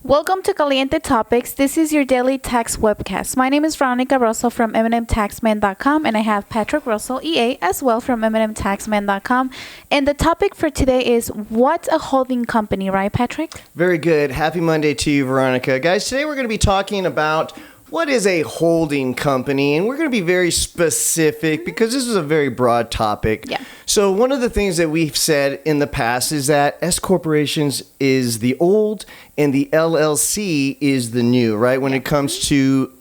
Welcome to Caliente Topics. This is your daily tax webcast. My name is Veronica Russell from MMTAXMAN.com, and I have Patrick Russell, EA, as well from MMTAXMAN.com. And the topic for today is what's a holding company, right, Patrick? Very good. Happy Monday to you, Veronica. Guys, today we're going to be talking about what is a holding company, and we're going to be very specific because this is a very broad topic. Yeah. So one of the things that we've said in the past is that S corporations is the old and the LLC is the new, right? When it comes to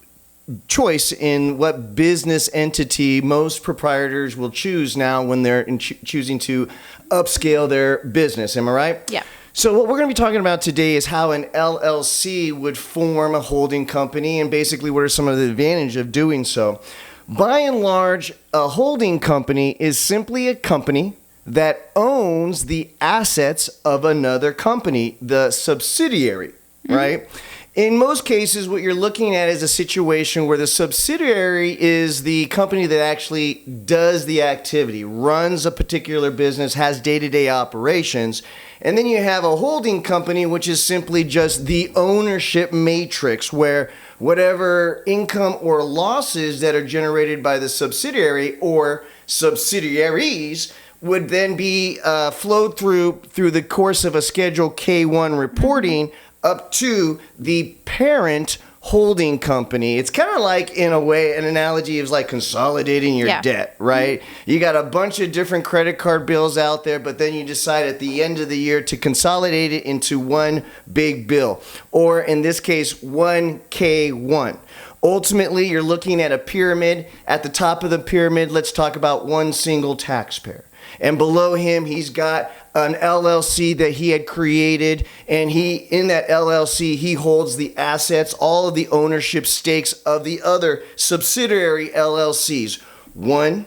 choice in what business entity most proprietors will choose now when they're choosing to upscale their business. Am I right? Yeah. So what we're going to be talking about today is how an LLC would form a holding company and basically what are some of the advantages of doing so. By and large, a holding company is simply a company that owns the assets of another company, the subsidiary, right? In most cases, what you're looking at is a situation where the subsidiary is the company that actually does the activity, runs a particular business, has day-to-day operations. And then you have a holding company, which is simply just the ownership matrix, where whatever income or losses that are generated by the subsidiary or subsidiaries would then be flowed through the course of a Schedule K-1 reporting up to the parent holding company. It's kind of like, in a way, an analogy is like consolidating your debt, right? You got a bunch of different credit card bills out there, but then you decide at the end of the year to consolidate it into one big bill, or in this case, one K1. Ultimately, you're looking at a pyramid. At the top of the pyramid, let's talk about one single taxpayer. And below him, he's got an LLC that he had created, and in that LLC, he holds the assets, all of the ownership stakes of the other subsidiary LLCs. One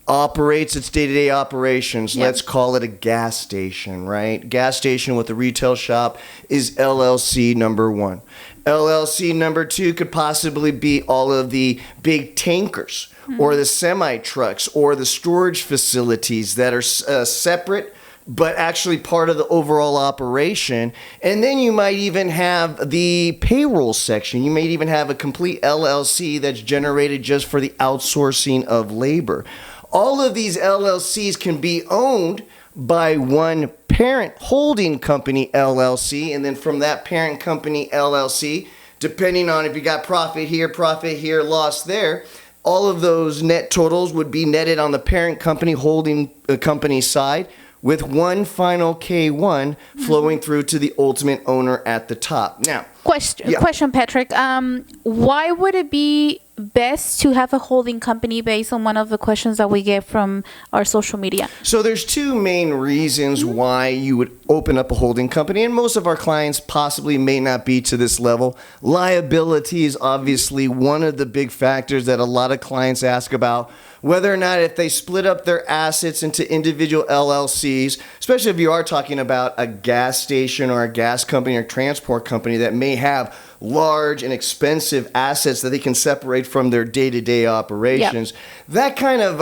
operates its day-to-day operations. Let's call it a gas station, right? Gas station with a retail shop is LLC number one. LLC number two could possibly be all of the big tankers or the semi-trucks or the storage facilities that are separate but actually part of the overall operation. And then you might even have the payroll section. You may even have a complete LLC that's generated just for the outsourcing of labor. All of these LLCs can be owned by one parent holding company LLC, and then from that parent company LLC, depending on if you got profit here, loss there, all of those net totals would be netted on the parent company holding company side, with one final K1 flowing through to the ultimate owner at the top. Now, Question, Patrick. Why would it be best to have a holding company based on one of the questions that we get from our social media? So there's two main reasons why you would open up a holding company, and most of our clients possibly may not be to this level. Liability is obviously one of the big factors that a lot of clients ask about. Whether or not if they split up their assets into individual LLCs, especially if you are talking about a gas station or a gas company or transport company that may have large and expensive assets that they can separate from their day-to-day operations. That kind of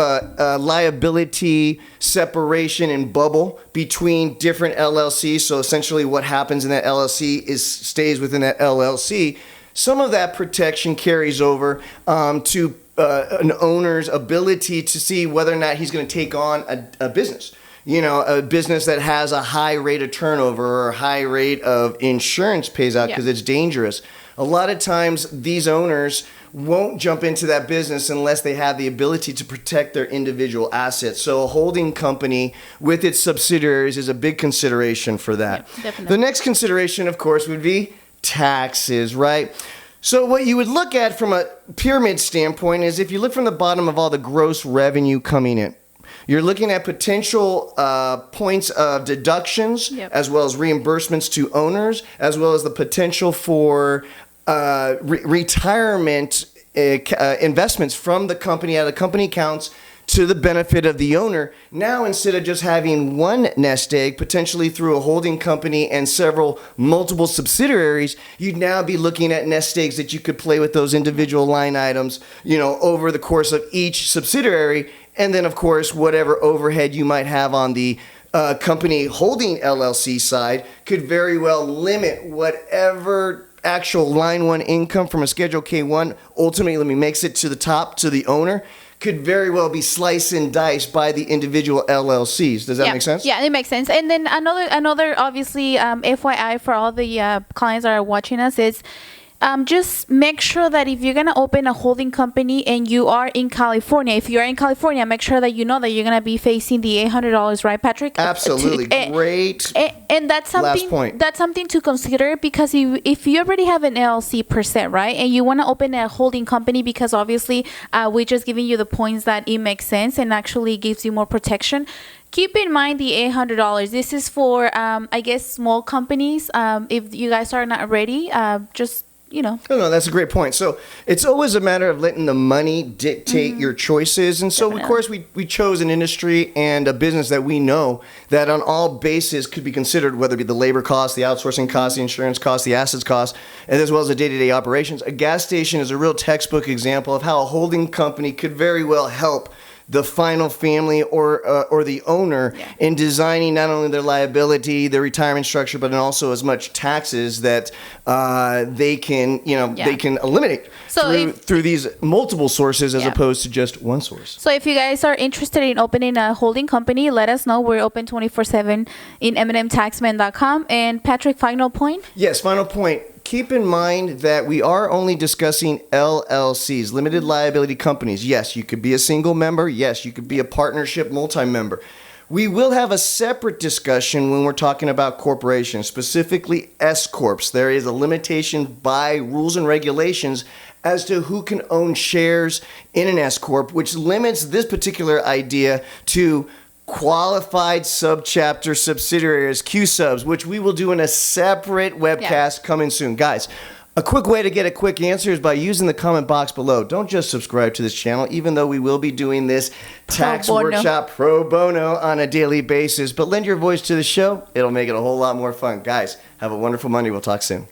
liability separation and bubble between different LLCs, so essentially what happens in that LLC stays within that LLC. Some of that protection carries over to an owner's ability to see whether or not he's going to take on a business. You know, a business that has a high rate of turnover or a high rate of insurance pays out because it's dangerous. A lot of times these owners won't jump into that business unless they have the ability to protect their individual assets. So a holding company with its subsidiaries is a big consideration for that. Yeah, definitely. The next consideration, of course, would be taxes, right? So what you would look at from a pyramid standpoint is if you look from the bottom of all the gross revenue coming in, you're looking at potential points of deductions as well as reimbursements to owners, as well as the potential for retirement investments from the company out of the company accounts to the benefit of the owner. Now, instead of just having one nest egg, potentially through a holding company and multiple subsidiaries, you'd now be looking at nest eggs that you could play with those individual line items, over the course of each subsidiary. And then, of course, whatever overhead you might have on the company holding LLC side could very well limit whatever actual line one income from a Schedule K1 ultimately makes it to the top to the owner could very well be sliced and diced by the individual LLCs. Does that make sense? Yeah, it makes sense. And then another obviously FYI for all the clients that are watching us is just make sure that if you're going to open a holding company and you are in California, if you're in California, make sure that you know that you're going to be facing the $800, right, Patrick? Absolutely. Great. And that's something, last point. That's something to consider, because if you already have an LLC per se, right, and you want to open a holding company, because obviously we're just giving you the points that it makes sense and actually gives you more protection. Keep in mind the $800. This is for, I guess, small companies. If you guys are not ready, just No, that's a great point. So it's always a matter of letting the money dictate your choices. And so, Definitely. Of course, we chose an industry and a business that we know that on all bases could be considered, whether it be the labor cost, the outsourcing cost, the insurance cost, the assets cost, and as well as the day-to-day operations. A gas station is a real textbook example of how a holding company could very well help the final family or the owner in designing not only their liability, their retirement structure, but also as much taxes that they can eliminate through these multiple sources as opposed to just one source. So if you guys are interested in opening a holding company, let us know. We're open 24/7 in MMTAXMAN.com. And Patrick, final point? Yes, final point. Keep in mind that we are only discussing LLCs, limited liability companies. Yes, you could be a single member. Yes, you could be a partnership multi-member. We will have a separate discussion when we're talking about corporations, specifically S-Corps. There is a limitation by rules and regulations as to who can own shares in an S-Corp, which limits this particular idea to qualified subchapter subsidiaries, Q-subs, which we will do in a separate webcast coming soon. Guys, a quick way to get a quick answer is by using the comment box below. Don't just subscribe to this channel, even though we will be doing this tax workshop pro bono on a daily basis. But lend your voice to the show. It'll make it a whole lot more fun. Guys, have a wonderful Monday. We'll talk soon.